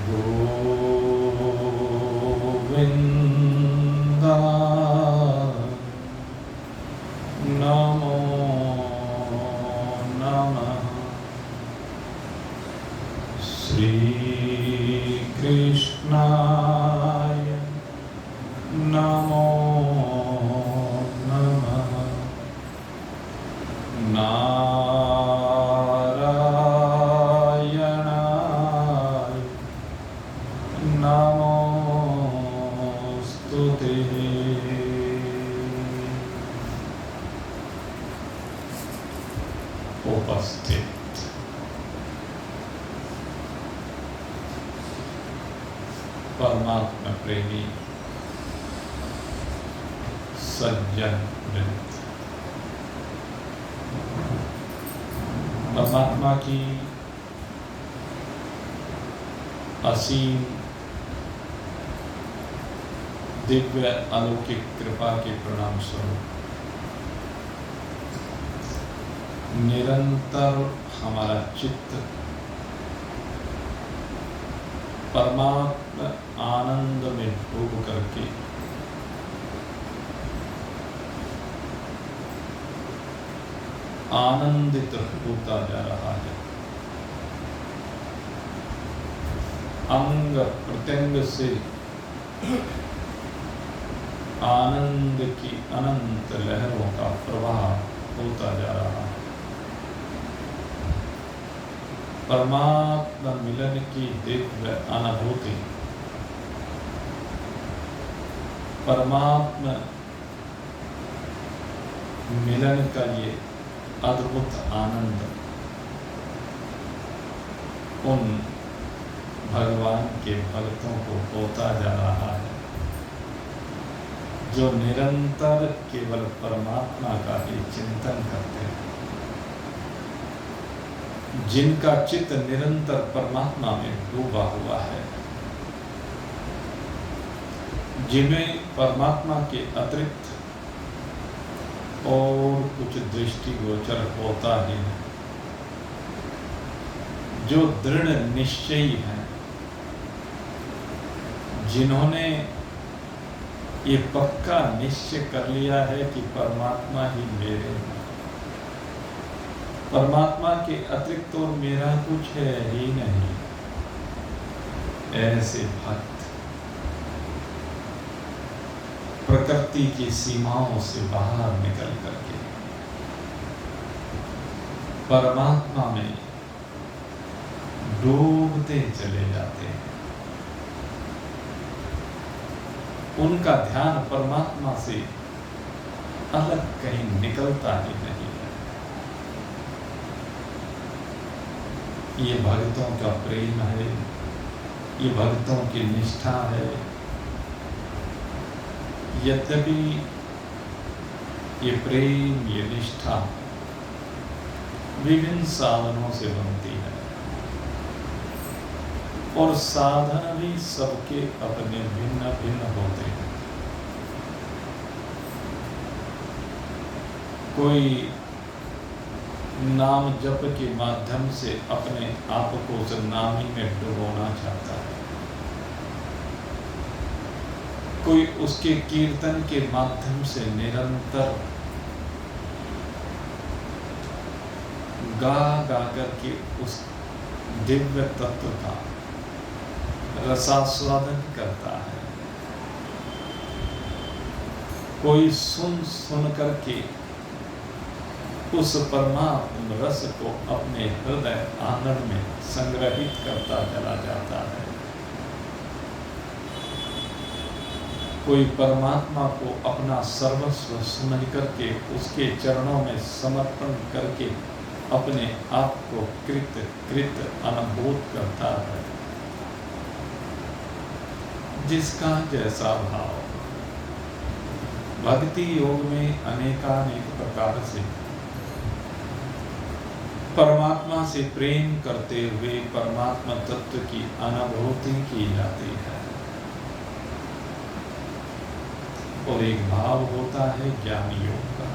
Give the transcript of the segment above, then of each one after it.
गोविन्दा नमो नमः। श्रीकृष्णाय नमो नमः। नारायणाय नमोस्तुते। उपस्थित परमात्मा प्रेमी सज्जन वृंद, परमात्मा की असीम दिव्य अलौकिक कृपा के परिणाम स्वरूप निरंतर हमारा चित्त परमात्मा आनंद में डूब करके आनंदित होता जा रहा है। अंग प्रत्यंग से आनंद की अनंत लहरों का प्रवाह होता जा रहा है। परमात्मा मिलन की दिव्य अनुभूति, परमात्मा मिलन का ये अद्भुत आनंद उन भगवान के भक्तों को होता जा रहा है जो निरंतर केवल परमात्मा का ही चिंतन करते हैं, जिनका चित्त निरंतर परमात्मा में डूबा हुआ है, जिन्हें परमात्मा के अतिरिक्त और कुछ दृष्टिगोचर होता ही है, जो दृढ़ निश्चयी हैं, जिन्होंने ये पक्का निश्चय कर लिया है कि परमात्मा ही मेरे हैं, परमात्मा के अतिरिक्त और मेरा कुछ है ही नहीं। ऐसे भक्त प्रकृति की सीमाओं से बाहर निकल करके परमात्मा में डूबते चले जाते हैं। उनका ध्यान परमात्मा से अलग कहीं निकलता ही नहीं है। ये भक्तों का प्रेम है, ये भक्तों की निष्ठा है। यद्यपि ये प्रेम, ये निष्ठा विभिन्न साधनों से बनती है और साधन भी सबके अपने भिन्न भिन्न होते हैं। कोई नाम जप के माध्यम से अपने आप को उस नामी में डुबोना चाहता है, कोई उसके कीर्तन के माध्यम से निरंतर गा गा करके उस दिव्य तत्व का रसास्वादन करता है, कोई सुन सुन करके उस परमात्म रस को अपने हृदय आंगन में संग्रहित करता चला जाता है, कोई परमात्मा को अपना सर्वस्व समझ करके उसके चरणों में समर्पण करके अपने आप को कृत अनुभूत करता है। जिसका जैसा भाव। भक्ति योग में अनेकानेक प्रकार से परमात्मा से प्रेम करते हुए परमात्मा तत्व की अनुभूति की जाती है। और एक भाव होता है ज्ञान योग का।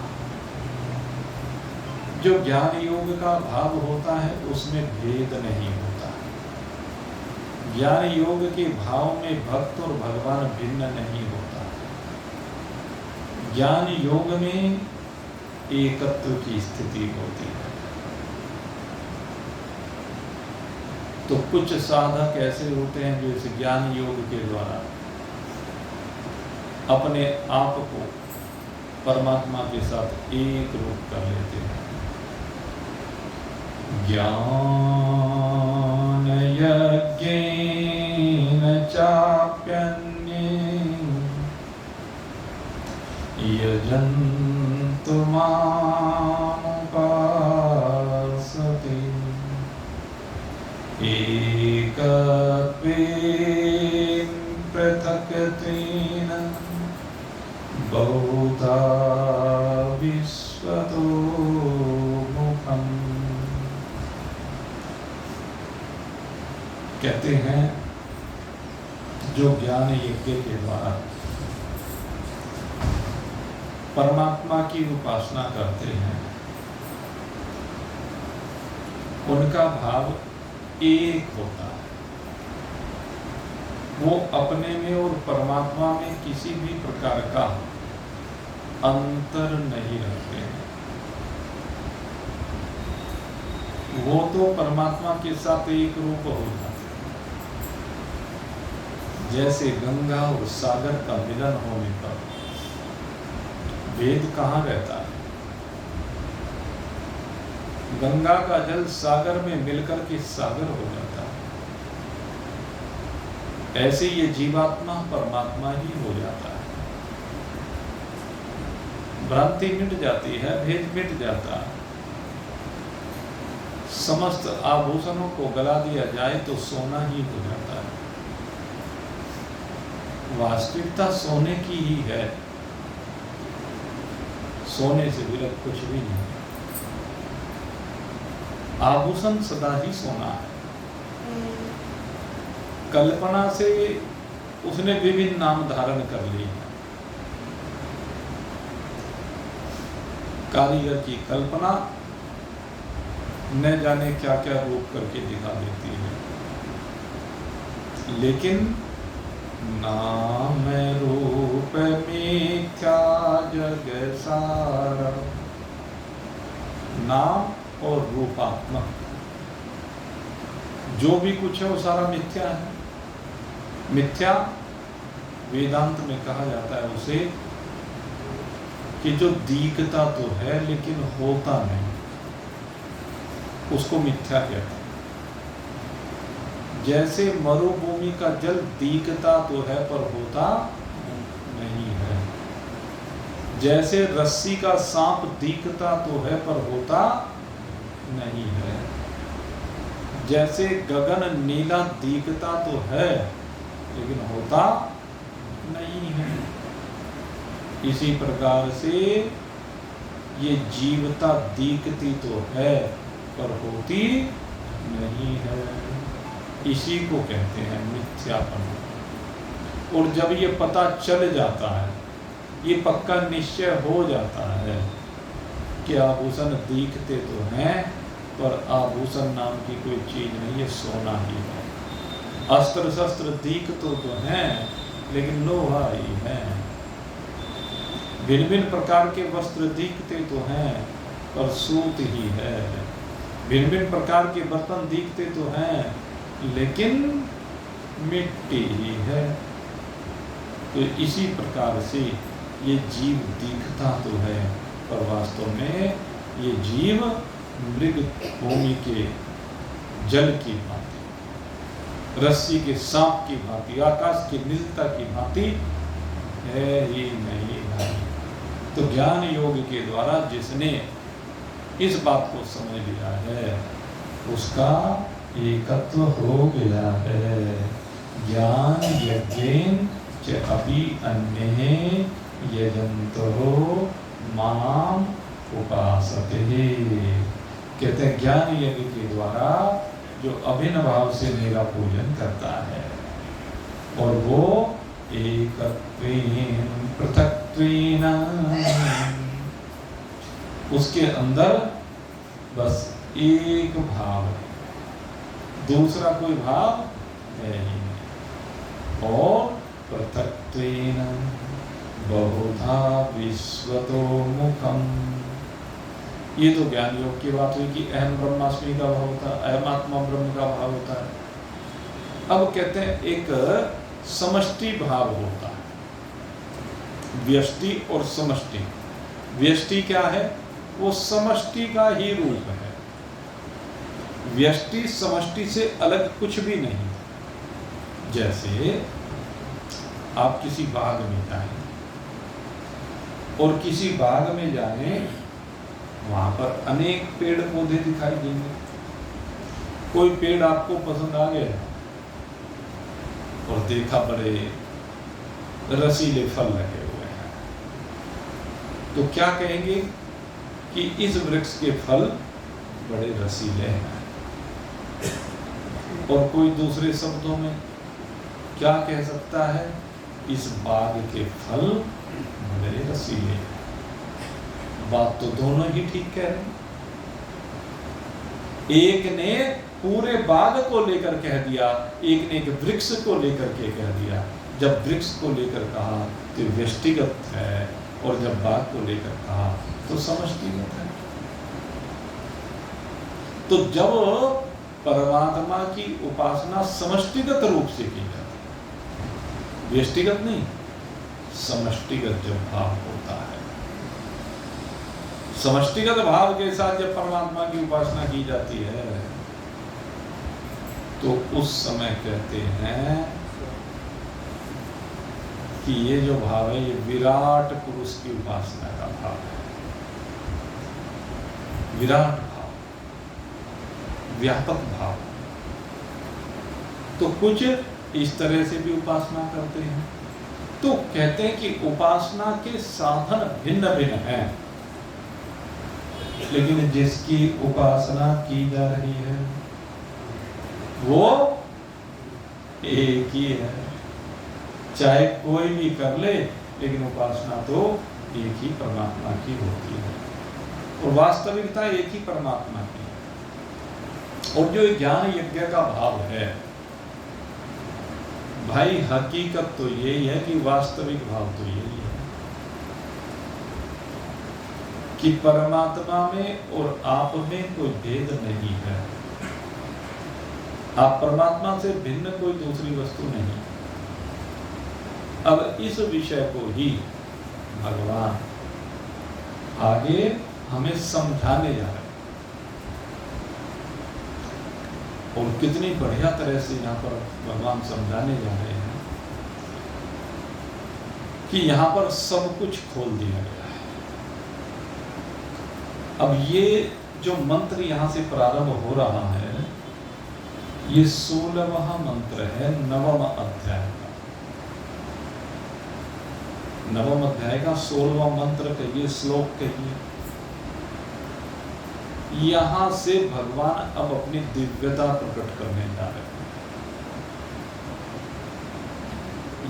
जो ज्ञान योग का भाव होता है उसमें भेद नहीं होता। ज्ञान योग के भाव में भक्त और भगवान भिन्न नहीं होता। ज्ञान योग में एकत्व की स्थिति होती है। तो कुछ साधक ऐसे होते हैं जो इस ज्ञान योग के द्वारा अपने आप को परमात्मा के साथ एक रूप कर लेते हैं। ज्ञान यज्ञेन चाप्यन्ये यजन्तु मामुपासते एकत्वेन पृथक्त्वेन बहुधा विश्वतो मुखम्। कहते हैं जो ज्ञान यज्ञ के द्वारा परमात्मा की उपासना करते हैं उनका भाव एक होता है। वो अपने में और परमात्मा में किसी भी प्रकार का अंतर नहीं रखते हैं। वो तो परमात्मा के साथ एक रूप हो जाते हैं। जैसे गंगा और सागर का मिलन होने पर भेद कहाँ रहता है? गंगा का जल सागर में मिलकर के सागर हो जाता है। ऐसे ये जीवात्मा परमात्मा ही हो जाता है। भ्रांति मिट जाती है, भेद मिट जाता है। समस्त आभूषणों को गला दिया जाए तो सोना ही हो जाता है। वास्तविकता सोने की ही है, सोने से विरत कुछ भी नहीं। आभूषण सदा ही सोना है। कल्पना से उसने विभिन्न नाम धारण कर लिए। कारीगर की कल्पना न जाने क्या क्या रूप करके दिखा देती है, लेकिन नाम रूप मिथ्या जग सारा। नाम और रूपात्मक जो भी कुछ है वो सारा मिथ्या है। मिथ्या वेदांत में कहा जाता है उसे कि जो दिखता तो है लेकिन होता नहीं, उसको मिथ्या कहते हैं। जैसे मरुभूमि का जल दिखता तो है पर होता नहीं है, जैसे रस्सी का सांप दिखता तो है पर होता नहीं है, जैसे गगन नीला दिखता तो है लेकिन होता नहीं है, इसी प्रकार से ये जीवता दिखती तो है पर होती नहीं है। इसी को कहते हैं मिथ्यापन। और जब ये पता चल जाता है, ये पक्का निश्चय हो जाता है कि आभूषण दिखते तो हैं पर आभूषण नाम की कोई चीज नहीं है, सोना ही है। अस्त्र शस्त्र दिखते तो हैं लेकिन लोहा ही है। भिन्न भिन्न प्रकार के वस्त्र दिखते तो हैं पर सूत ही है। भिन्न भिन्न प्रकार के बर्तन दिखते तो हैं लेकिन मिट्टी ही है। तो इसी प्रकार से ये जीव दिखता तो है पर वास्तव में ये जीव मृग भूमि के जल की भांति, रस्सी के सांप की भांति, आकाश की नीलता की भांति है ही नहीं है। तो ज्ञान योग के द्वारा जिसने इस बात को समझ लिया है उसका एकत्व हो गया है। ज्ञान यज्ञेन च अपि अन्ये यजन्तो माम उपासते। कहते हैं ज्ञान यज्ञ के द्वारा जो अभिन्न भाव से मेरा पूजन करता है और वो एकत्वेन पृथक्त्वेन, उसके अंदर बस एक भाव है, दूसरा कोई भाव है ही नहीं। और पृथक्त्वेन बहुधा विश्वतो मुखम, ये तो ज्ञान योग की बात हुई कि अहम ब्रह्मास्मि का भाव होता है, अहम आत्मा ब्रह्म का भाव होता है। अब कहते हैं एक समष्टि भाव होता है, व्यष्टि और समष्टि। व्यष्टि क्या है? वो समष्टि का ही रूप है। व्यष्टि समष्टि से अलग कुछ भी नहीं। जैसे आप किसी बाग में जाएं और किसी बाग में जाने, वहां पर अनेक पेड़ पौधे दिखाई देंगे। कोई पेड़ आपको पसंद आ गया और देखा बड़े रसीले फल लगे हुए हैं, तो क्या कहेंगे कि इस वृक्ष के फल बड़े रसीले हैं। और कोई दूसरे शब्दों में क्या कह सकता है? इस बाग के फल बड़े रसीले हैं। बात तो दोनों ही ठीक कह रहे हैं। एक ने पूरे बाग को लेकर कह दिया, एक ने एक वृक्ष को लेकर के कह दिया। जब वृक्ष को लेकर कहा तो व्यष्टिगत है, और जब बाग को लेकर कहा तो समष्टिगत है। तो जब परमात्मा की उपासना समष्टिगत रूप से की जाती है, व्यष्टिगत नहीं, समष्टिगत जब भाव होता है, समष्टिगत भाव के साथ जब परमात्मा की उपासना की जाती है, तो उस समय कहते हैं कि ये जो भाव है, ये विराट पुरुष की उपासना का भाव है। विराट भाव, व्यापक भाव। तो कुछ इस तरह से भी उपासना करते हैं। तो कहते हैं कि उपासना के साधन भिन्न भिन्न हैं, लेकिन जिसकी उपासना की जा रही है वो एक ही है। चाहे कोई भी कर ले, लेकिन उपासना तो एक ही परमात्मा की होती है, और वास्तविकता एक ही परमात्मा की है। और जो ज्ञान यज्ञ का भाव है, भाई हकीकत तो यही है कि वास्तविक भाव तो यही है कि परमात्मा में और आप में कोई भेद नहीं है। आप परमात्मा से भिन्न कोई दूसरी वस्तु नहीं। अब इस विषय को ही भगवान आगे हमें समझाने जा रहे हैं, और कितनी बढ़िया तरह से यहाँ पर भगवान समझाने जा रहे हैं कि यहाँ पर सब कुछ खोल दिया गया है। अब ये जो मंत्र यहाँ से प्रारंभ हो रहा है, ये 16वां मंत्र है 9वां अध्याय का। 9वां अध्याय का 16वां मंत्र कहिए, श्लोक कहिए। यहां से भगवान अब अपनी दिव्यता प्रकट करने जा रहे हैं।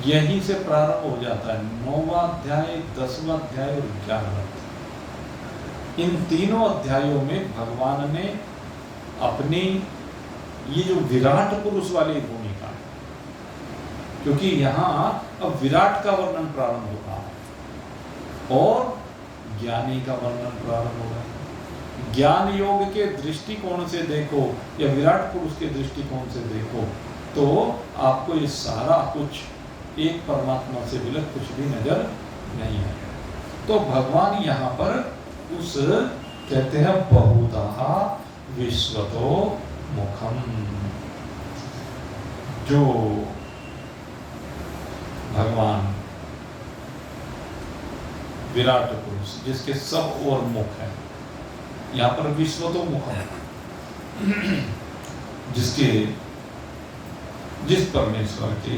यहीं से प्रारंभ हो जाता है 9वां अध्याय, 10वां अध्याय और 11वां अध्याय। इन तीनों अध्यायों में भगवान ने अपनी ये जो विराट पुरुष वाली भूमिका है, क्योंकि यहां अब विराट का वर्णन प्रारंभ हो रहा है और ज्ञानी का वर्णन प्रारंभ हो रहा है। ज्ञान योग के दृष्टिकोण से देखो या विराट पुरुष के दृष्टिकोण से देखो, तो आपको ये सारा कुछ एक परमात्मा से विलग कुछ भी नजर नहीं आएगा। तो भगवान यहाँ पर उस कहते हैं बहुधा विश्वतो मुखम, जो भगवान विराट पुरुष जिसके सब और मुख है, यहाँ पर विश्वतो मुखम, जिस परमेश्वर के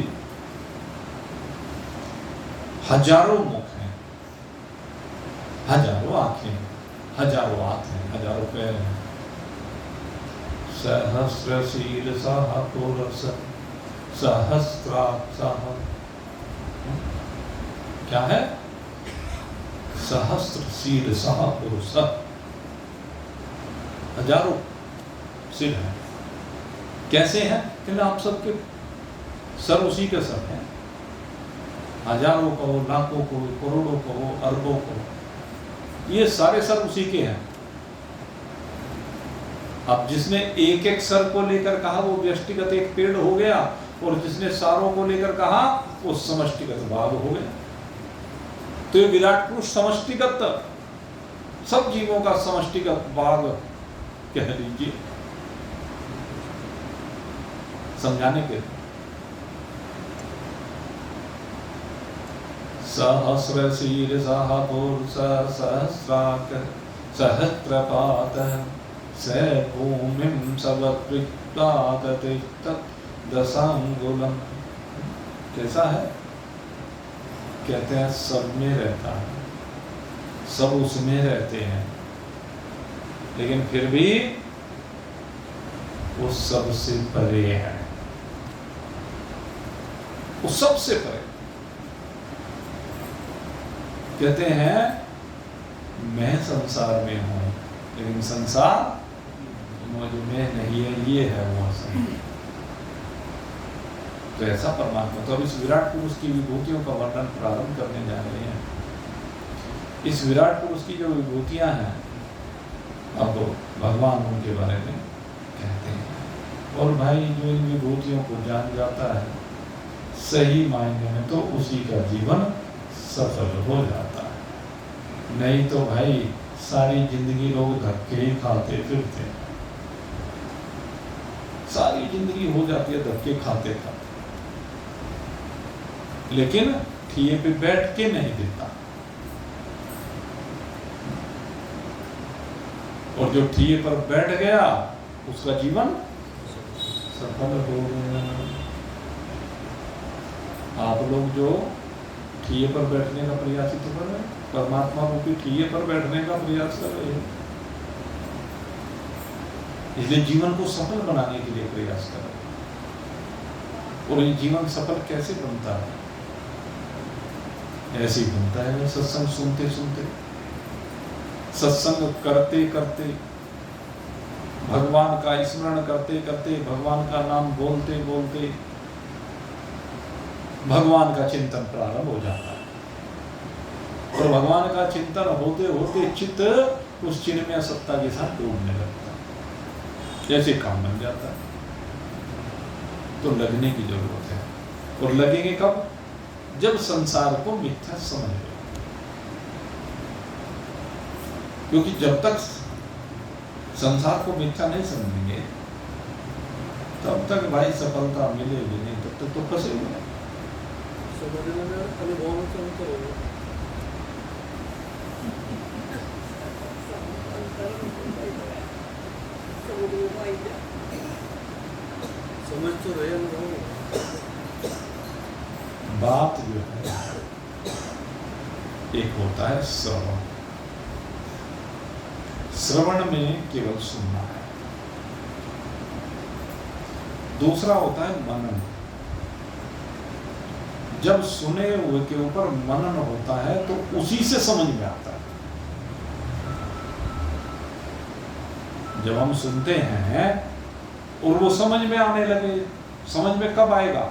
हजारों मुख हैं, हजारों आंखें, हजारों हाथ हैं, हजारों पैर हैं। सहस्र शीर्षः पुरुष सहस्राक्षः, क्या है? सहस्र शीर्षः पुरुष, हजारों सिर हैं। कैसे हैं? कि आप सबके सर उसी के सर हैं, हजारों कहो, लाखों कहो, करोड़ों कहो, अरबों कहो, ये सारे सर उसी के हैं। अब जिसने एक एक सर को लेकर कहा वो व्यष्टिगत एक पेड़ हो गया, और जिसने सारों को लेकर कहा वो समष्टिगत बाग हो गया। तो ये विराट पुरुष समष्टिगत, सब जीवों का समष्टिगत बाग कह लीजिए, समझाने के। सहस्र शीर्षः पुरुष सहस्राक सहस्रपाद स भूमिं सवत्कृत्वादते दशांगुलम। कैसा है? कहते हैं सब में रहता है, सब उसमें रहते हैं, लेकिन फिर भी वो सबसे परे है, वो सबसे परे। कहते हैं मैं संसार में हूं, लेकिन संसार मुझ में नहीं है, ये है वो असल। तो ऐसा परमात्मा। तो अब इस विराट पुरुष की विभूतियों का वर्णन प्रारंभ करने जा रहे हैं। इस विराट पुरुष की जो विभूतियां हैं, अब भगवान उनके बारे में कहते हैं। और भाई जो इन विभूतियों को जान जाता है सही मायने में, तो उसी का जीवन सफल हो जाता है। नहीं तो भाई सारी जिंदगी लोग धक्के ही खाते फिरते हैं, सारी जिंदगी हो जाती है धक्के खाते खाते, लेकिन ठिये पे बैठ के नहीं देता। और जो ठिये पर बैठ गया उसका जीवन सफल हो गया। आप लोग जो ठिये पर बैठने का प्रयास ही तो कर रहे हैं, परमात्मा रूपी ठिये पर बैठने का प्रयास कर रहे हैं, इसलिए जीवन को सफल बनाने के लिए प्रयास कर रहे हैं। और ये जीवन सफल कैसे बनता है? ऐसे ही बनता है सत्संग सुनते सुनते, सत्संग करते करते, भगवान का स्मरण करते करते, भगवान का नाम बोलते बोलते भगवान का चिंतन प्रारंभ हो जाता है। और भगवान का चिंतन होते होते चित्त उस चिन्मय सत्ता के साथ डूबने लगता है, जैसे काम बन जाता है। तो लगने की जरूरत है। और लगेंगे कब? जब संसार को मिथ्या समझ लो। क्योंकि जब तक संसार को मिथ्या नहीं समझेंगे तब तक भाई सफलता मिलेगी नहीं, तब तक तो फंसे हुए। समझ तो रहे बात जो है, एक होता है श्रवण, श्रवण में केवल सुनना है। दूसरा होता है मनन। जब सुने हुए के ऊपर मनन होता है तो उसी से समझ में आता है। जब हम सुनते हैं और वो समझ में आने लगे, समझ में कब आएगा?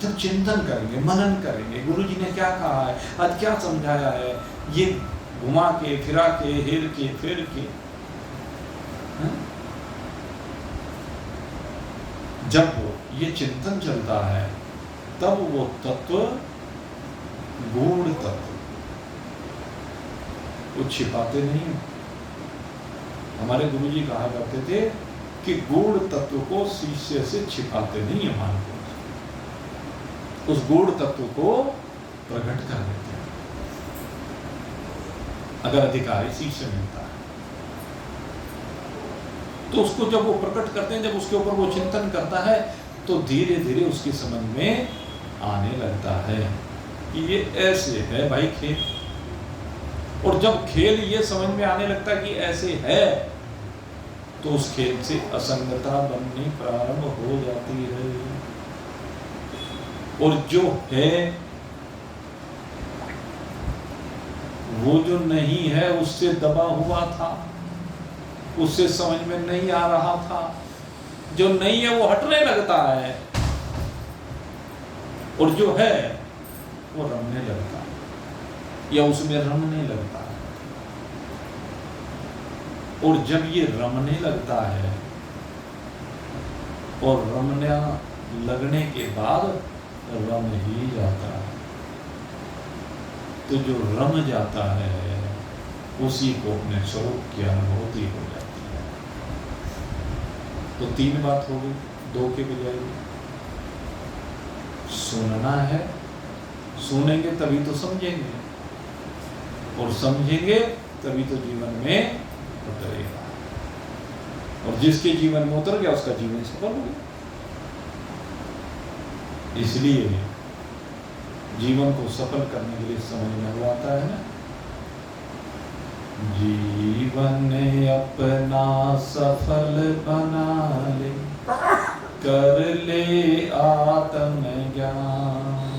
जब चिंतन करेंगे, मनन करेंगे, गुरुजी ने क्या कहा है, आज क्या समझाया है, ये घुमा के फिरा के हेर के फेर के। जब ये चिंतन चलता है तब वो तत्व, गूढ़ तत्व, वो छिपाते नहीं। हमारे गुरुजी कहा करते थे कि गूढ़ तत्व को शिष्य से छिपाते नहीं है, महापुरुष उस गूढ़ तत्व को प्रकट कर देते हैं अगर अधिकारी शिष्य मिलता है तो। उसको जब वो प्रकट करते हैं, जब उसके ऊपर वो चिंतन करता है तो धीरे धीरे उसकी समझ में आने लगता है कि ये ऐसे है भाई खेल। और जब खेल ये समझ में आने लगता है कि ऐसे है तो उस खेल से असंगता बननी प्रारंभ हो जाती है। और जो है वो जो नहीं है उससे दबा हुआ था, उससे समझ में नहीं आ रहा था। जो नहीं है वो हटने लगता है। और जो है वो रमने लगता है या उसमें रमने लगता है। और जब ये रमने लगता है और रमने लगने के बाद रम ही जाता है, तो जो रम जाता है उसी को अपने स्वरूप की अनुभूति हो जाती है। तो 3 बात हो गई, 2 के बजाय। सुनना है, सुनेंगे तभी तो समझेंगे, और समझेंगे तभी तो जीवन में उतरेगा। और जिसके जीवन में उतर गया उसका जीवन सफल हो गया। इसलिए जीवन को सफल करने के लिए समझ में आता है ना, जीवन अपना सफल बना ले, कर ले आत्म ज्ञान।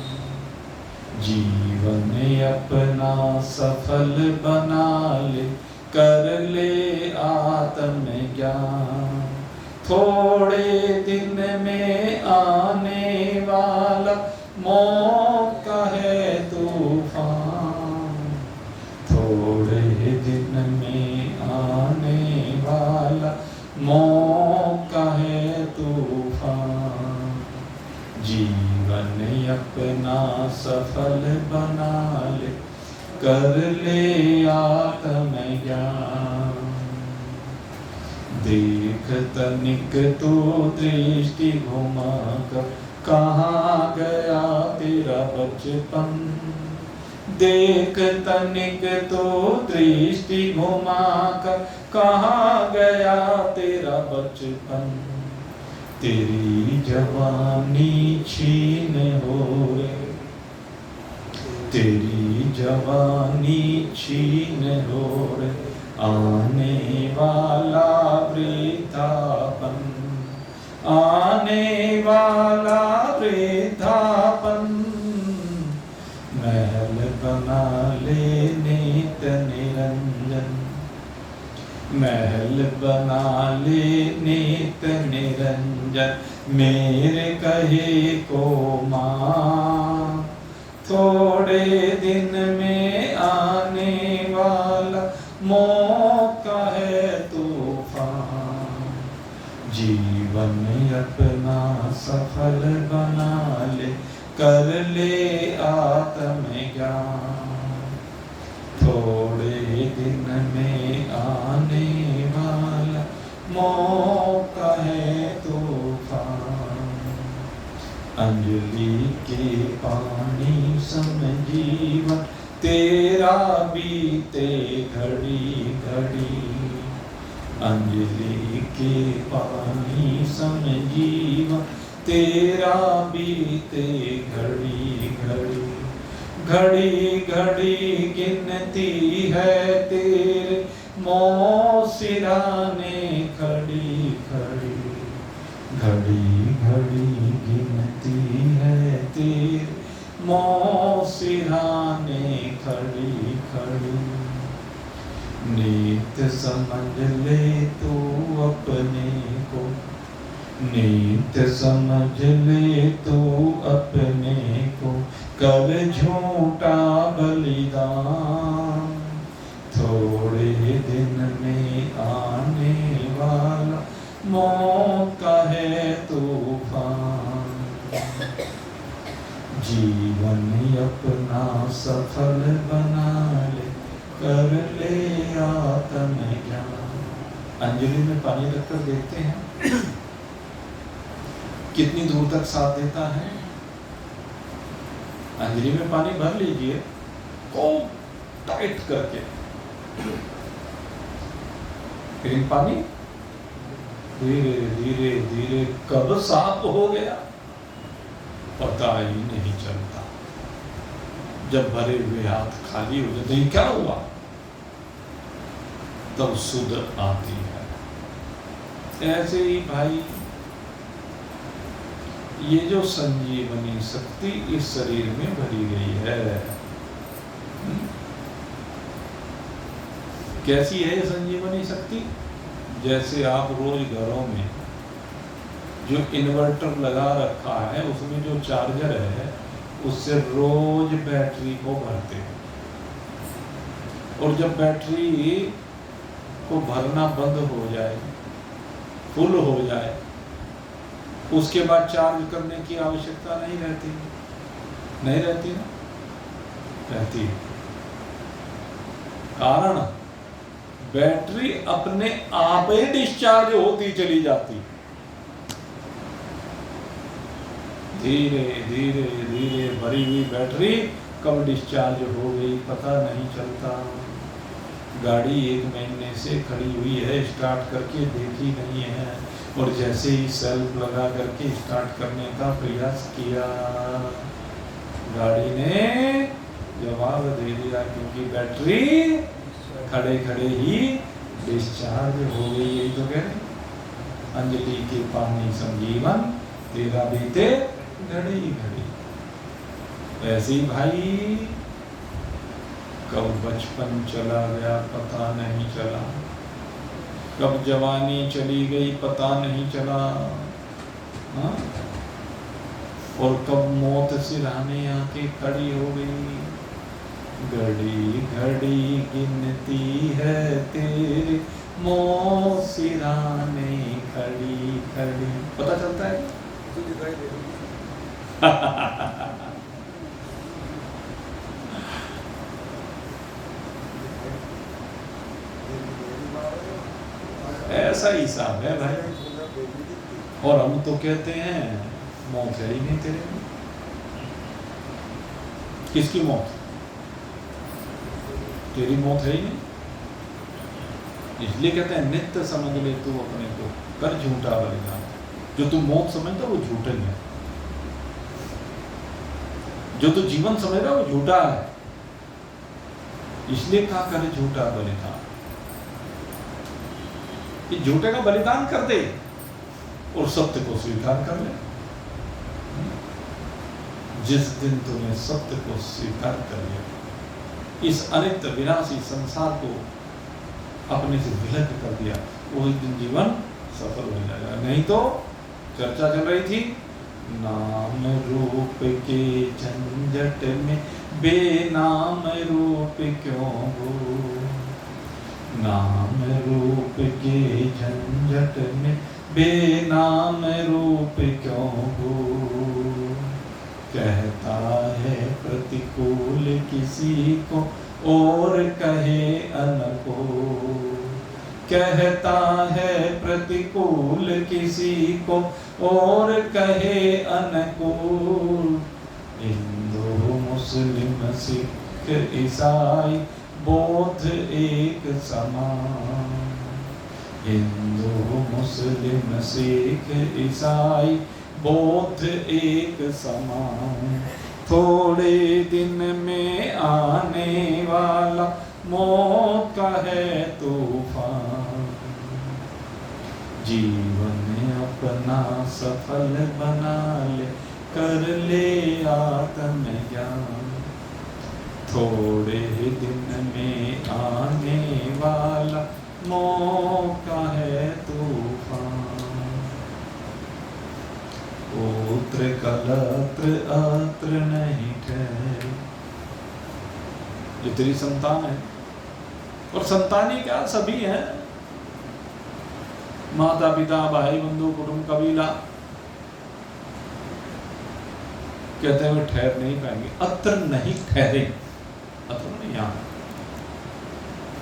जीवन अपना सफल बना ले, कर ले आत्म ज्ञान। थोड़े दिन में आने वाला मौका है तूफान। थोड़े दिन में आने वाला मौका है तूफान। जीवन अपना सफल बना ले, कर ले आत्म ज्ञान। देख तनिक तो दृष्टि घुमा कर, कहाँ गया तेरा बचपन। देख तनिक तो दृष्टि घुमा कर, कहाँ गया तेरा बचपन। तेरी जवानी छीन हो रे, तेरी जवानी छीन हो रे। आने वाला वृद्धापन, आने वाला वृद्धापन। महल बना ले नित निरंजन, महल बना ले नित निरंजन। मेरे कहे को मान, थोड़े दिन में आने वाला मौका है तूफान। जीवन अपना सफल बना ले, कर ले आत्म ज्ञान। थोड़े दिन में आने वाला मौका है तूफान। अंजलि के पानी सम जीवन तेरा बीते घड़ी घड़ी। अंजलि के पानी सम जीवन तेरा बीते घड़ी घड़ी। घड़ी घड़ी गिनती है तेरे मौसिराने खड़ी खड़ी। घड़ी घड़ी गिनती है तेरे मौसिराने खड़ी खड़ी। नीत समझ ले तू अपने को, नीत समझ ले तू अपने को। कर झूठा बलिदान, थोड़े दिन में आने वाला मौका है तूफान। जीवन अपना सफल बना ले, कर ले आत्म ज्ञान। अंजलि में पानी रखकर देखते हैं कितनी दूर तक साथ देता है। अंजलि में पानी भर लीजिए खूब टाइट करके, फिर पानी धीरे धीरे धीरे कब साफ हो गया पता ही नहीं चलता। जब भरे हुए हाथ खाली हो जाते हैं, क्या हुआ, तब सुध आती है। ऐसे ही भाई ये जो संजीवनी शक्ति इस शरीर में भरी गई है, कैसी है ये संजीवनी शक्ति? जैसे आप रोज घरों में जो इन्वर्टर लगा रखा है उसमें जो चार्जर है उससे रोज बैटरी को भरते हैं। और जब बैटरी को भरना बंद हो जाए, फुल हो जाए, उसके बाद चार्ज करने की आवश्यकता नहीं रहती ना, रहती। कारण बैटरी अपने आप ही डिस्चार्ज होती चली जाती, धीरे धीरे धीरे भरी हुई बैटरी कब डिस्चार्ज हो गई पता नहीं चलता। गाड़ी 1 महीने से खड़ी हुई है, स्टार्ट करके देखी नहीं है, और जैसे ही सेल्फ लगा करके स्टार्ट करने का प्रयास किया, गाड़ी ने जवाब दे दिया, क्योंकि बैटरी खड़े खड़े ही डिस्चार्ज हो गई। यही तो कह रहे, अंजलि के पानी संजीवन तेरा बीते घड़ी घड़ी। ऐसे ही भाई कब बचपन चला गया पता नहीं चला, कब जवानी चली गई पता नहीं चला, हाँ? और कब मौत सिरहाने आके खड़ी हो गई। घड़ी घड़ी गिनती है तेरे मौत सिरहाने खड़ी खड़ी। पता चलता है तो दिखाई दे रही ऐसा ही हिसाब है भाई। और हम तो कहते हैं मौत है ही नहीं तेरे में। किसकी मौत? तेरी मौत है ही नहीं। इसलिए कहते हैं नित्य समझ ले तू अपने को, कर झूठा बलिदान। जो तू मौत समझता वो झूठा ही है, जो तू जीवन समझ रहा वो झूठा है। इसलिए कहा करे झूठा बलिदान, कि झूठे का बलिदान कर दे और सत्य को स्वीकार कर ले। जिस दिन तूने सत्य को स्वीकार कर लिया, इस अनित्य विनाशी संसार को अपने से विलग कर दिया, वही दिन जीवन सफल हो जाएगा। नहीं तो चर्चा चल रही थी, नाम रूप के झंझट में बेनाम रूप क्यों हो, नाम रूप के झंझट में बेनाम रूप क्यों हो। कहता है प्रतिकूल किसी को और कहे अनको, कहता है प्रतिकूल किसी को और कहे अनुकूल। हिंदू मुस्लिम सिख ईसाई बौद्ध एक समान, हिंदू मुस्लिम सिख ईसाई बौद्ध एक समान। थोड़े दिन में आने वाला मौत का है तूफान, जीवन अपना सफल बना ले, कर ले आत्मज्ञान। थोड़े दिन में आने वाला मौत का है तूफान। पुत्र कलत्र अत्र नहीं ठहरे, जो तेरी संतान है, और संतान ही क्या सभी हैं, माता पिता भाई बंधु कुटुंब कबीला, कहते हुए ठहर नहीं पाएंगे। अत्र नहीं ठहरे, अत्र नहीं,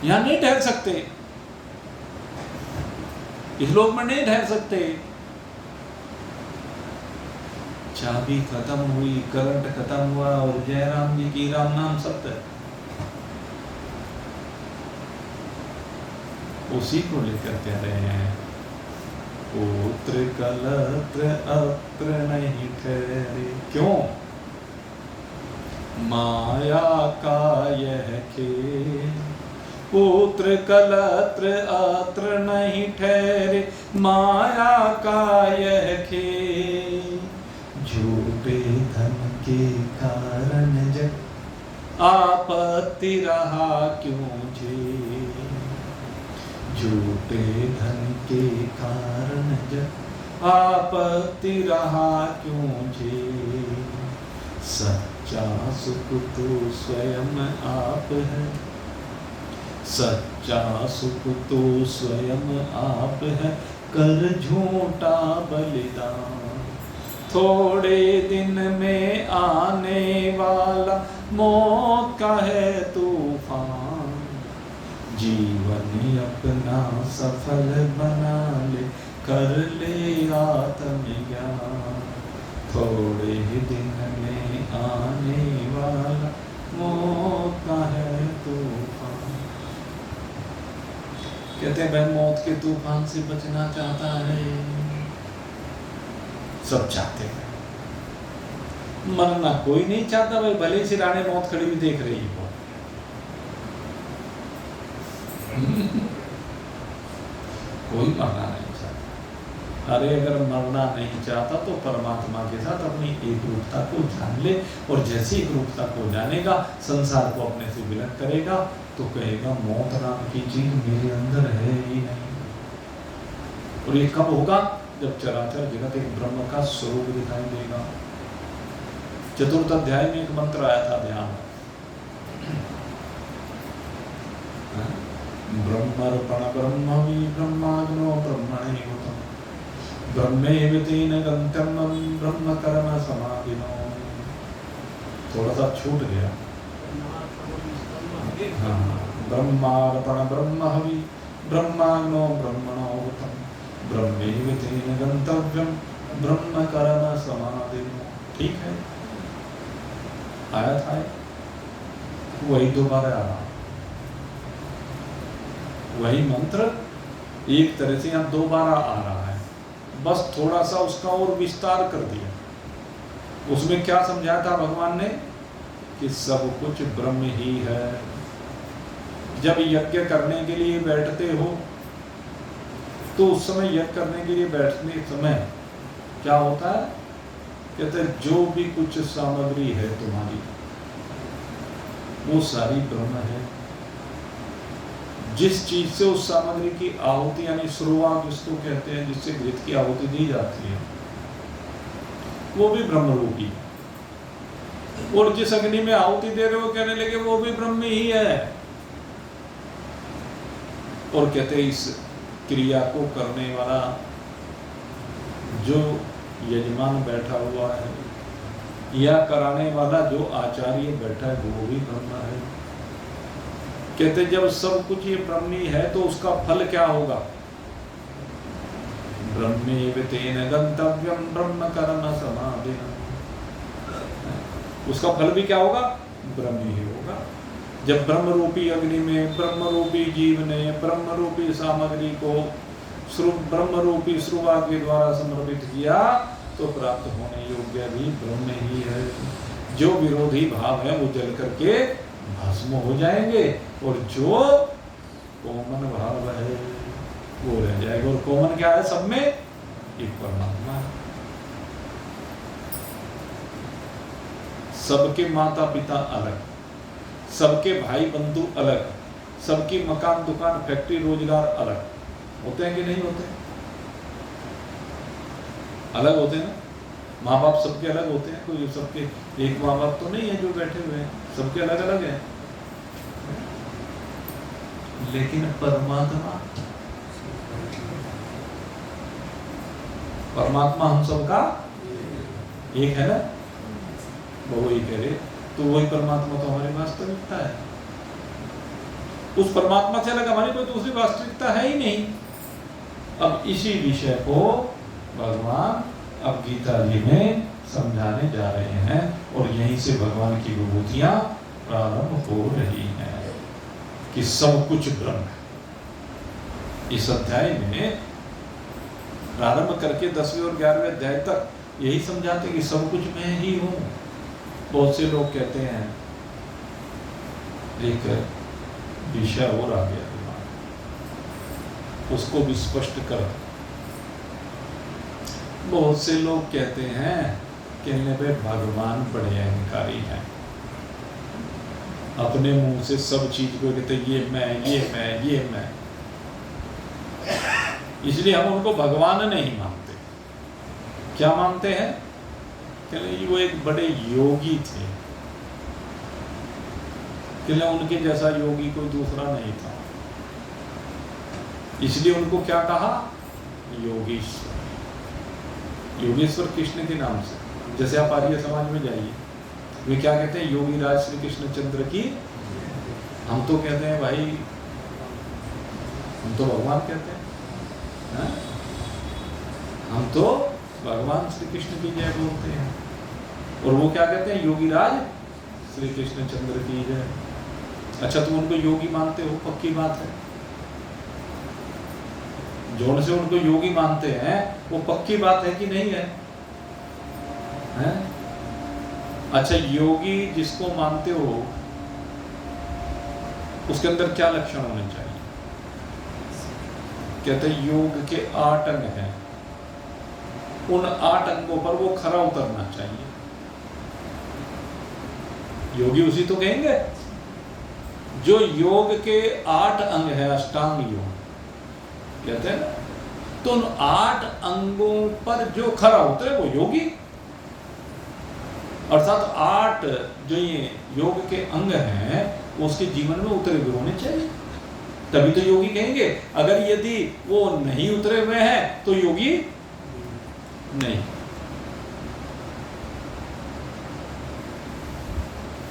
यहां नहीं ठहर सकते, इस लोक में नहीं ठहर सकते। चाबी खत्म हुई, करंट खत्म हुआ और जयराम जी की राम नाम सत्य, उसी को लेकर कह रहे हैं, पुत्र कलत्र अत्र नहीं ठहरे। क्यों? माया का यह खेल, पुत्र कलत्र अत्र नहीं ठहरे, माया का यह खेल। झूठे धन के कारण जब आपत्ति रहा क्यों झेल, झूठे धन के कारण जब आपत्ति रहा क्यों झेल। सच्चा सुख तो स्वयं आप है, सच्चा सुख तो स्वयं आप है, कर झूठा बलिदान। थोड़े दिन में आने वाला मौत का है तूफान, जीवन अपना सफल बना ले, कर ले आत्मज्ञान। थोड़े ही दिन में आने वाला मौत का है तूफान। कहते हैं भाई मौत के तूफान से बचना चाहता है, सब चाहते हैं, मरना कोई नहीं चाहता भाई, भले से रानी मौत खड़ी भी देख रही हो। कोई मरना नहीं चाहता। अरे अगर मरना नहीं चाहता तो परमात्मा के साथ अपनी एकरूपता को जान ले, और जैसी एकरूपता को जानेगा, संसार को अपने से विलग करेगा, तो कहेगा मौत नाम की चीज मेरे अंदर है ही नहीं। और ये कब होगा? जब चराचर जगत एक ब्रह्म का स्वरूप दिखाई देगा। चतुर्थ अध्याय में एक मंत्र आया था, ध्यान, ब्रह्मर्पण ब्रह्मवि ब्रह्माग्नो ब्रह्मणैवतम् ब्रह्मैव तेन गन्तव्यं ब्रह्म कर्म समाधिनो। थोड़ा सा छूट गया। हाँ, ब्रह्मार्पण ब्रह्मवि ब्रह्माग्नो ब्रह्मणोतम् ब्रह्मैव तेन गन्तव्यं ब्रह्म कर्म समाधिनो। ठीक है, आया था वही दोबारा आ रहा, वही मंत्र एक तरह से यहाँ दोबारा आ रहा है, बस थोड़ा सा उसका और विस्तार कर दिया। उसमें क्या समझाया था भगवान ने कि सब कुछ ब्रह्म ही है। जब यज्ञ करने के लिए बैठते हो तो उस समय यज्ञ करने के लिए बैठने समय क्या होता है? कहते हैं जो भी कुछ सामग्री है तुम्हारी वो सारी ब्रह्म है। जिस चीज से उस सामग्री की आहुति यानी शुरुआत जिसको कहते हैं, जिससे घृत की आहुति दी जाती है, वो भी ब्रह्म रूपी। और जिस अग्नि में आहुति दे रहे हो कहने लगे वो भी ब्रह्म ही है। और कहते हैं इस क्रिया को करने वाला जो यजमान बैठा हुआ है या कराने वाला जो आचार्य बैठा है वो भी ब्रह्म है। कहते जब सब कुछ ये ब्रह्मी है तो उसका फल क्या होगा? ब्रह्मेव तेन गंतव्यम ब्रह्म कर्म समाधिना। उसका फल भी क्या होगा? ब्रह्म ही होगा। जब ब्रह्म रूपी अग्नि में ब्रह्म रूपी जीव ने ब्रह्म रूपी सामग्री को ब्रह्म रूपी श्रुवा के द्वारा समर्पित किया तो प्राप्त होने योग्य भी ब्रह्म ही है। जो विरोधी भाव है वो जल करके भस्म हो जाएंगे और जो कोमन भाव है वो रह जाएगा। और कोमन क्या है? सब में एक परमात्मा है। सबके माता पिता अलग, सबके भाई बंधु अलग, सबकी मकान दुकान फैक्ट्री रोजगार अलग होते हैं कि नहीं होते? अलग होते हैं ना। माँ बाप सबके अलग होते हैं, कोई सबके एक माँ बाप तो नहीं है जो बैठे हुए हैं, सबके अलग अलग हैं। लेकिन परमात्मा हम सबका एक है ना, वो वही कह रहे, तो वही परमात्मा तो हमारी वास्तविकता है। उस परमात्मा से अलग हमारी कोई दूसरी वास्तविकता है ही नहीं। अब इसी विषय को भगवान अब गीता जी में समझाने जा रहे हैं और यहीं से भगवान की विभूतियां प्रारंभ हो रही हैं कि सब कुछ ब्रह्म है। इस अध्याय में प्रारंभ करके 10वें और 11वें अध्याय तक यही समझाते कि सब कुछ मैं ही हूं। बहुत से लोग कहते हैं, एक विषय और आ गया दिमाग, उसको भी स्पष्ट कर। बहुत से लोग कहते हैं कहने पे भगवान बड़े अहंकारी हैं, अपने मुंह से सब चीज को कहते ये मैं ये मैं ये मैं, इसलिए हम उनको भगवान नहीं मानते। क्या मानते हैं? कहले वो एक बड़े योगी थे, कहले उनके जैसा योगी कोई दूसरा नहीं था, इसलिए उनको क्या कहा? योगेश्वर। योगेश्वर कृष्ण के नाम से। जैसे आप आर्य समाज में जाइए, वे क्या कहते हैं? योगी राज श्री कृष्ण चंद्र की। हम तो कहते हैं भाई, हम तो भगवान कहते हैं, हम तो भगवान श्री कृष्ण की जय बोलते हैं, और वो क्या कहते हैं? योगी राज श्री कृष्ण चंद्र की जय। अच्छा, तुम उनको योगी मानते हो? पक्की बात है, जोड़ से उनको योगी मानते हैं वो पक्की बात है कि नहीं है? हैं? अच्छा, योगी जिसको मानते हो उसके अंदर क्या लक्षण होने चाहिए? कहते हैं योग के 8 अंग हैं, उन 8 अंगों पर वो खरा उतरना चाहिए। योगी उसी तो कहेंगे जो योग के 8 अंग है, अष्टांग योग कहते हैं ना, तो उन 8 अंगों पर जो खरा उतरे वो योगी। अर्थात 8 जो ये योग के अंग हैं उसके जीवन में उतरे हुए होने चाहिए, तभी तो योगी कहेंगे। अगर यदि वो नहीं उतरे हुए हैं तो योगी नहीं।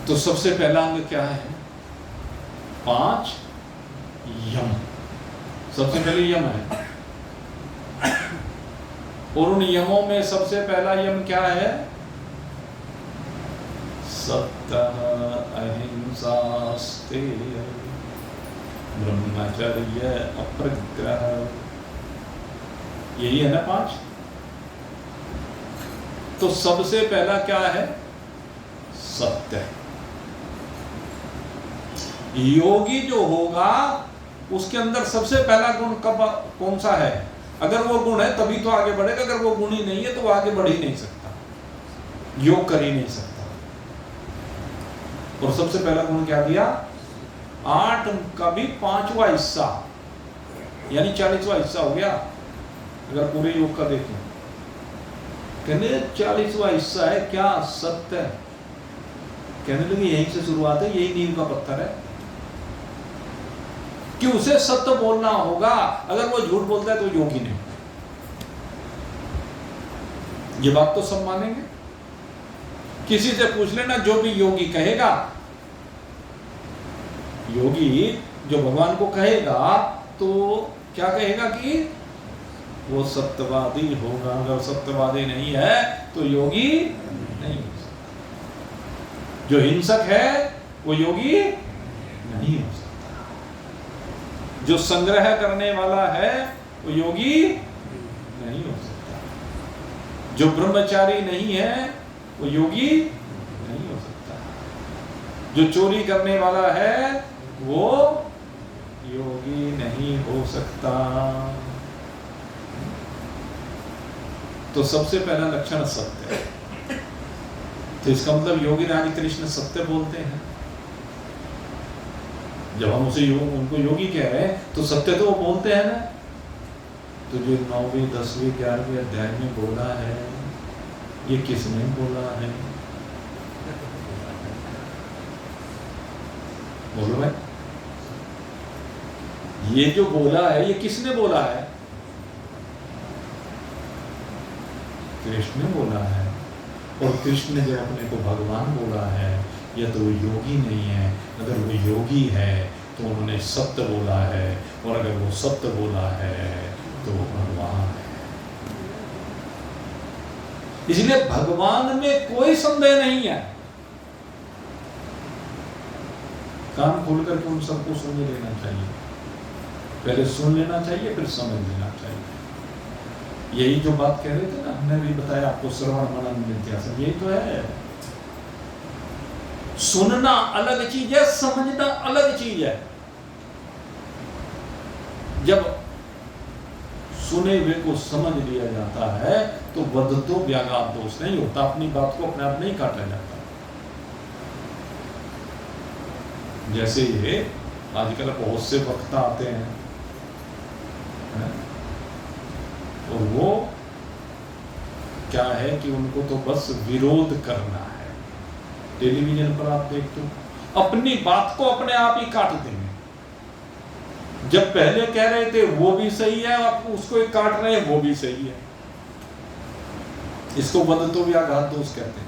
तो सबसे पहला अंग क्या है? 5 यम। सबसे पहले यम है, और उन यमों में सबसे पहला यम क्या है? सत्य, अहिंसा, स्थैर्य, ब्रह्मचर्य, अपरिग्रह, यही है ना 5। तो सबसे पहला क्या है? सत्य। योगी जो होगा उसके अंदर सबसे पहला गुण कौन सा है? अगर वो गुण है तभी तो आगे बढ़ेगा, अगर वो गुण ही नहीं है तो वो आगे बढ़ ही नहीं सकता, योग कर ही नहीं सकता। और सबसे पहला गुण क्या दिया? 8 का भी 5वां हिस्सा, यानी 40वां हिस्सा हो गया अगर पूरे योग का देखें। कहने 40वां हिस्सा है क्या? सत्य। कहने लगे यहीं से शुरुआत है, यही नींव का पत्थर है कि उसे सत्य बोलना होगा। अगर वो झूठ बोलता है तो योगी नहीं। ये बात तो सब मानेंगे। किसी से पूछ लेना, जो भी योगी कहेगा, योगी जो भगवान को कहेगा तो क्या कहेगा कि वो सत्यवादी होगा। अगर सत्यवादी नहीं है तो योगी नहीं हो सकता। जो हिंसक है वो योगी नहीं हो सकता। जो संग्रह करने वाला है वो योगी नहीं हो सकता। जो ब्रह्मचारी नहीं है वो योगी नहीं हो सकता। जो चोरी करने वाला है वो योगी नहीं हो सकता। तो सबसे पहला लक्षण सत्य है। तो इसका मतलब योगी राज कृष्ण सत्य बोलते हैं। जब हम उसे उनको योगी कह रहे हैं तो सत्य तो वो बोलते हैं ना। तो जो 9वीं 10वीं 11वीं अध्याय में बोला है, ये किसने बोला है? बोलो भाई, ये जो बोला है ये किसने बोला है? कृष्ण ने बोला है। और कृष्ण ने जब अपने को भगवान बोला है, या तो वो योगी नहीं है। अगर वो योगी है तो उन्होंने सत्य बोला है, और अगर वो सत्य बोला है तो वो भगवान है। इसलिए भगवान में कोई संदेह नहीं है। कान खोल करके उन सबको सुन लेना चाहिए। पहले सुन लेना चाहिए, फिर समझ लेना चाहिए। यही जो बात कह रहे थे ना, हमने भी बताया आपको, श्रवण मनन निध्यासन, यही तो है। सुनना अलग चीज है, समझना अलग चीज है। जब सुने हुए को समझ लिया जाता है तो वदतो व्याघात दोष नहीं होता। अपनी बात को अपने आप नहीं काटा जाता। जैसे ये आजकल बहुत से वक्ता आते हैं और वो क्या है कि उनको तो बस विरोध करना है। टेलीविजन पर आप देखते हो अपनी बात को अपने आप ही काट देंगे। जब पहले कह रहे थे वो भी सही है, आप उसको एक काट रहे हैं वो भी सही है। इसको बदतो भी आघात दोष कहते हैं,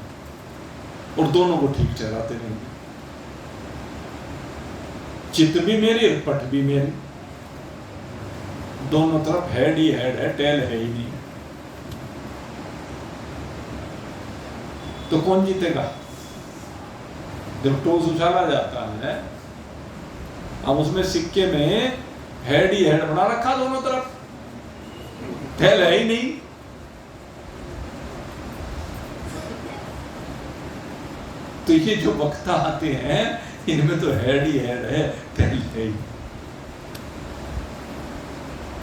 और दोनों को ठीक ठहराते रहेंगे। चित्त भी मेरी और पट भी मेरी, दोनों तरफ हेड ही हेड है, टेल है ही नहीं। तो कौन जीतेगा? जब टॉस उछाला जाता है, अब उसमें सिक्के में हेड ही हेड बना रखा, दोनों तरफ टेल है ही नहीं। तो ये जो वक्ता आते हैं इनमें तो हेड ही हेड है, टेल है ही।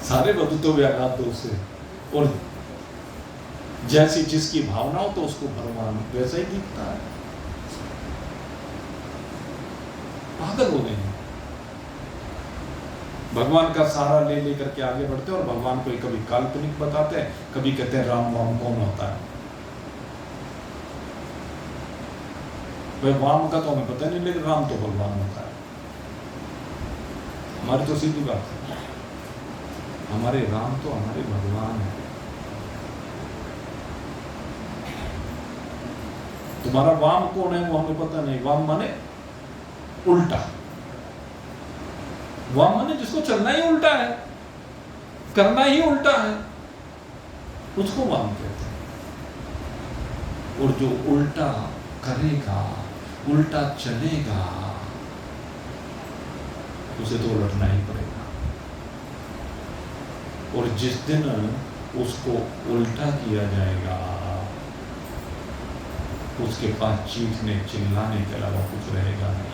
सारे बदतो व्याघात दोष से, और जैसी जिसकी भावना हो तो उसको भगवान वैसा ही दिखता है। पागल हो गए हैं। भगवान का सहारा ले लेकर के आगे बढ़ते हैं, और भगवान को कभी काल्पनिक बताते हैं, कभी कहते हैं राम वाम कौन होता है। भाई वाम का तो हमें पता नहीं, लेकिन राम तो भगवान होता है। हमारी तो सीधी बात है, हमारे राम तो हमारे भगवान है। तुम्हारा वाम कौन है वो हमें पता नहीं। वाम माने उल्टा, वाम माने जिसको चलना ही उल्टा है, करना ही उल्टा है, उसको वाम कहते हैं। और जो उल्टा करेगा, उल्टा चलेगा, उसे तो उलटना ही पड़ेगा। और जिस दिन उसको उल्टा किया जाएगा, उसके पास चीखने चिल्लाने के अलावा कुछ रहेगा नहीं।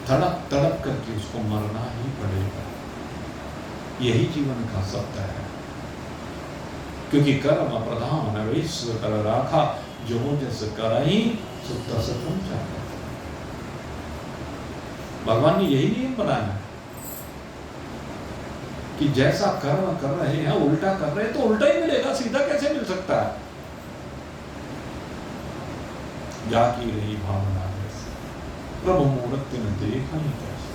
तड़प तड़प करके उसको मरना ही पड़ेगा। यही जीवन का सत्य है। क्योंकि कर्म प्रधान विश्व कर राखा, जो जस करहि सो तस तुम चाहे। भगवान ने यही नियम बनाया है कि जैसा कर्म कर रहे हैं, उल्टा कर रहे हैं तो उल्टा ही मिलेगा, सीधा कैसे मिल सकता है। जाकी रही भावना जैसे प्रभु मूर्ति न देखा ही कैसे।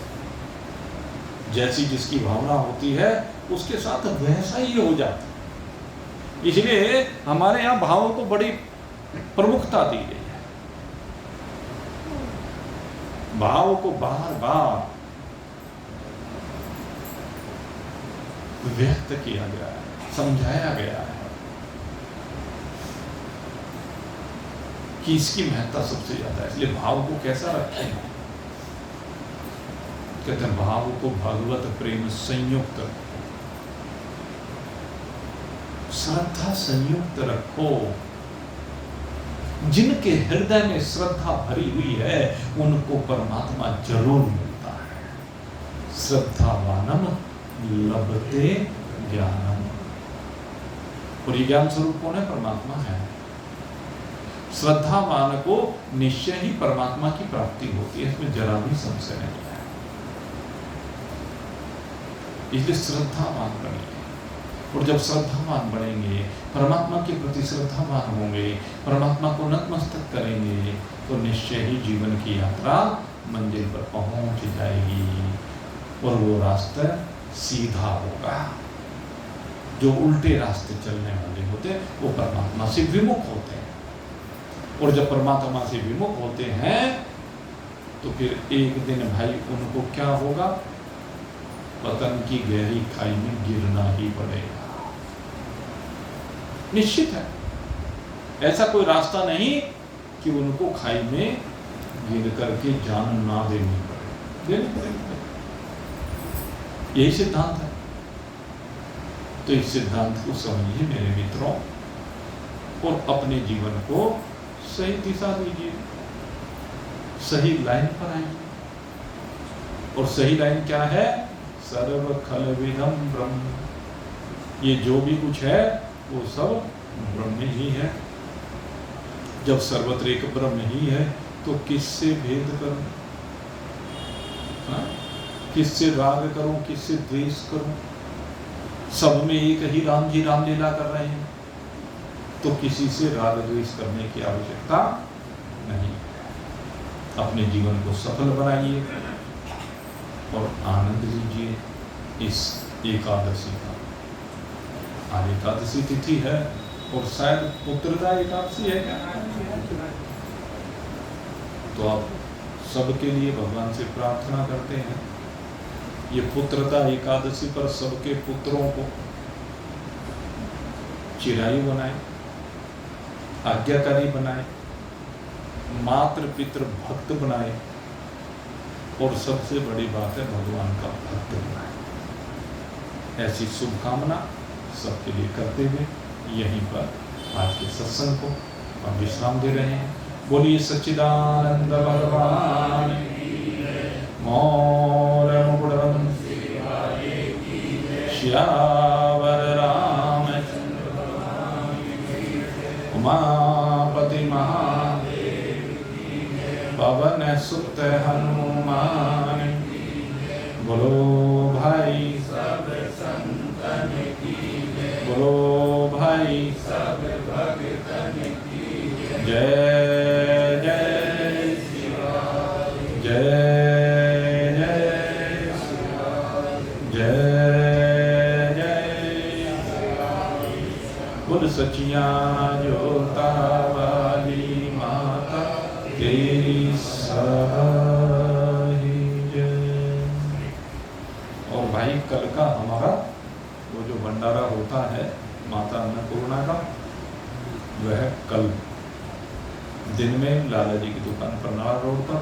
जैसी जिसकी भावना होती है उसके साथ वैसा ही हो जाता है। इसलिए हमारे यहाँ भावों को बड़ी प्रमुखता दी गई है। भाव को बार बार व्यक्त किया गया है, समझाया गया है कि इसकी महत्ता सबसे ज्यादा है। इसलिए भाव को कैसा रखें? कहते हैं भाव को भगवत प्रेम संयुक्त, श्रद्धा संयुक्त रखो। जिनके हृदय में श्रद्धा भरी हुई है उनको परमात्मा जरूर मिलता है। श्रद्धावानम लभते ज्ञानम। और ये ज्ञान स्वरूप कौन है? परमात्मा है। श्रद्धावान को निश्चय ही परमात्मा की प्राप्ति होती है, इसमें जरा भी संशय नहीं है। इसलिए श्रद्धावान बनिए। और जब श्रद्धावान बनेंगे, परमात्मा के प्रति श्रद्धावान होंगे, परमात्मा को नतमस्तक करेंगे, तो निश्चय ही जीवन की यात्रा मंजिल पर पहुंच जाएगी। और वो रास्ता सीधा होगा। जो उल्टे रास्ते चलने वाले होते वो परमात्मा से विमुख होते हैं। और जब परमात्मा से विमुख होते हैं तो फिर एक दिन भाई उनको क्या होगा? पतन की गहरी खाई में गिरना ही पड़ेगा, निश्चित है। ऐसा कोई रास्ता नहीं कि उनको खाई में गिर करके जान ना देनी पड़े। यही सिद्धांत है। तो इस सिद्धांत को समझिए मेरे मित्रों, और अपने जीवन को सही दिशा दीजिए, सही लाइन पर आइए। और सही लाइन क्या है? सर्व खल विदम ब्रह्म। ये जो भी कुछ है वो सब ब्रह्म ही है। जब सर्वत्र एक ब्रह्म ही है तो किससे भेद करूं? किससे राग करूं, किससे द्वेष करूं? सब में एक ही राम जी रामलीला कर रहे हैं, तो किसी से राग द्वेष करने की आवश्यकता नहीं। अपने जीवन को सफल बनाइए और आनंद लीजिए इस एकादशी का। आज एकादशी तिथि है और शायद पुत्रदा एकादशी है क्या? तो आप सबके लिए भगवान से प्रार्थना करते हैं ये पुत्रदा एकादशी पर सबके पुत्रों को चिरायु बनाए, आज्ञाकारी बनाए, मातृ पितृ भक्त बनाए और सबसे बड़ी बात है भगवान का भक्त बनाए। ऐसी शुभकामना सबके लिए करते हुए यहीं पर आज के सत्संग को हम विश्राम दे रहे हैं। बोलिए सच्चिदानंद भगवान मौर मुकुटम श्यावर रामचंद्र उमापति महादेव पवन सुत हनुमान बोलो भाई सब संतन की, बोलो भाई सब भक्तन की जय जय जय जय जय जय बोल सचिया जोता वाली माता तेरी सहाय जय। और भाई कल का हमारा वो जो भंडारा होता है माता अन्नपूर्णा का, वह कल दिन में लाला जी की दुकान पर नाला रोड पर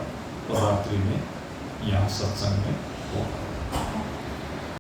और रात्रि में यहाँ सत्संग में होगा।